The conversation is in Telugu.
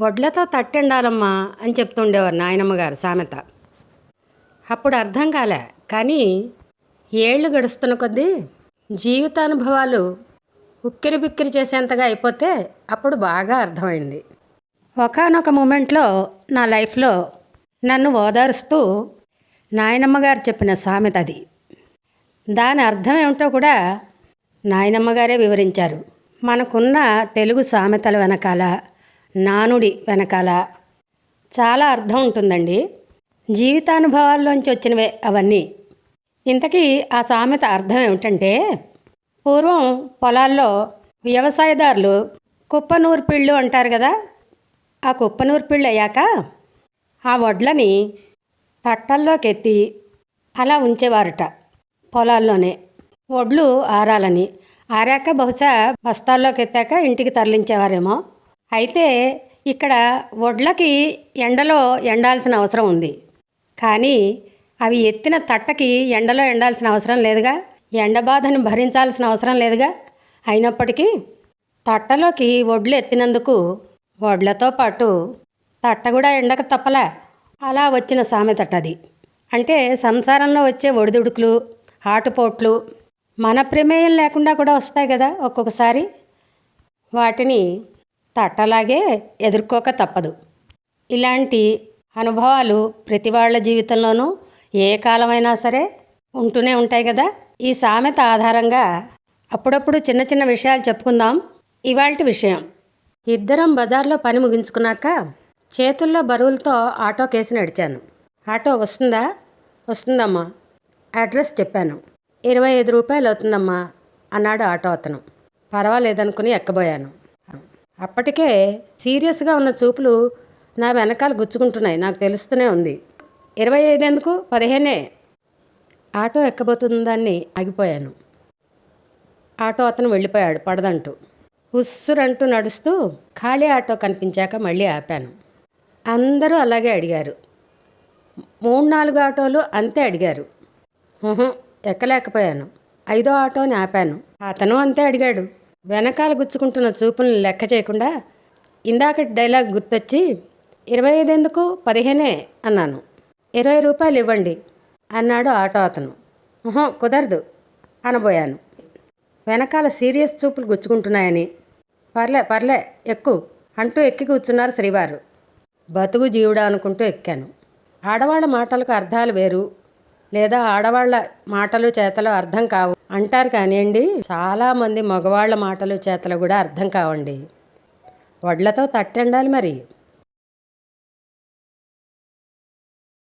వడ్లతో తట్టెండాలమ్మా అని చెప్తుండేవారు నాయనమ్మ గారు సామెత. అప్పుడు అర్థం కాలే, కానీ ఏళ్ళు గడుస్తున్న కొద్దీ జీవితానుభవాలు ఉక్కిరి బిక్కిరి చేసేంతగా అయిపోతే అప్పుడు బాగా అర్థమైంది. ఒకానొక మూమెంట్లో నా లైఫ్లో నన్ను ఓదారుస్తూ నాయనమ్మ గారు చెప్పిన సామెత అది. దాని అర్థం ఏమిటో కూడా నాయనమ్మ గారే వివరించారు. మనకున్న తెలుగు సామెతల వెనకాల, నానుడి వెనకాల చాలా అర్థం ఉంటుందండి. జీవితానుభవాల్లోంచి వచ్చినవే అవన్నీ. ఇంతకీ ఆ సామెత అర్థం ఏమిటంటే, పూర్వం పొలాల్లో వ్యవసాయదారులు కుప్పనూర్పిళ్ళు అంటారు కదా, ఆ కుప్పనూర్పిళ్ళు అయ్యాక ఆ వడ్లని తట్టల్లోకి ఎత్తి అలా ఉంచేవారట పొలాల్లోనే, వడ్లు ఆరాలని. ఆరాక బహుశా బస్తాల్లోకి ఎత్తాక ఇంటికి తరలించేవారేమో. అయితే ఇక్కడ వడ్లకి ఎండలో ఎండాల్సిన అవసరం ఉంది, కానీ అవి ఎత్తిన తట్టకి ఎండలో ఎండాల్సిన అవసరం లేదుగా, ఎండబాధను భరించాల్సిన అవసరం లేదుగా. అయినప్పటికీ తట్టలోకి వడ్లు ఎత్తినందుకు వడ్లతో పాటు తట్ట కూడా ఎండక తప్పలే. అలా వచ్చిన సామెతటది. అంటే సంసారంలో వచ్చే ఒడిదుడుకులు, ఆటుపోట్లు మన ప్రమేయం లేకుండా కూడా వస్తాయి కదా ఒక్కొక్కసారి. వాటిని తట్టలాగే ఎదుర్కోక తప్పదు. ఇలాంటి అనుభవాలు ప్రతి వాళ్ళ జీవితంలోనూ ఏ కాలమైనా సరే ఉంటూనే ఉంటాయి కదా. ఈ సామెత ఆధారంగా అప్పుడప్పుడు చిన్న చిన్న విషయాలు చెప్పుకుందాం. ఇవాల్టి విషయం, ఇద్దరం బజార్లో పని ముగించుకున్నాక చేతుల్లో బరువులతో ఆటో కేసి నడిచాను. ఆటో వస్తుందా? వస్తుందమ్మా. అడ్రస్ చెప్పాను. 25 రూపాయలు అవుతుందమ్మా అన్నాడు ఆటో అతను. పర్వాలేదనుకుని ఎక్కబోయాను. అప్పటికే సీరియస్గా ఉన్న చూపులు నా వెనకాల గుచ్చుకుంటున్నాయి, నాకు తెలుస్తూనే ఉంది. 25 ఎందుకు, 15. ఆటో ఎక్కబోతుందాన్ని ఆగిపోయాను. ఆటో అతను వెళ్ళిపోయాడు పడదంటూ. ఉస్సురంటూ నడుస్తూ ఖాళీ ఆటో కనిపించాక మళ్ళీ ఆపాను. అందరూ అలాగే అడిగారు. 3-4 ఆటోలు అంతే అడిగారు. ఎక్కలేకపోయాను. 5వ ఆటోని ఆపాను. అతను అంతే అడిగాడు. వెనకాల గుచ్చుకుంటున్న చూపుల్ని లెక్క చేయకుండా ఇందాకటి డైలాగ్ గుర్తొచ్చి 25 ఎందుకు, 15 అన్నాను. 20 రూపాయలు ఇవ్వండి అన్నాడు ఆటో అతను. కుదరదు అనబోయాను. వెనకాల సీరియస్ చూపులు గుచ్చుకుంటున్నాయని, పర్లే ఎక్కు అంటూ ఎక్కి కూర్చున్నారు శ్రీవారు. బతుకు జీవుడా అనుకుంటూ ఎక్కాను. ఆడవాళ్ళ మాటలకు అర్థాలు వేరు, లేదా ఆడవాళ్ళ మాటలు చేతలు అర్థం కావు అంటారు కానివ్వండి, చాలామంది మగవాళ్ళ మాటలు చేతలు కూడా అర్థం కావండి. వడ్లతో తట్టెండాలి మరి.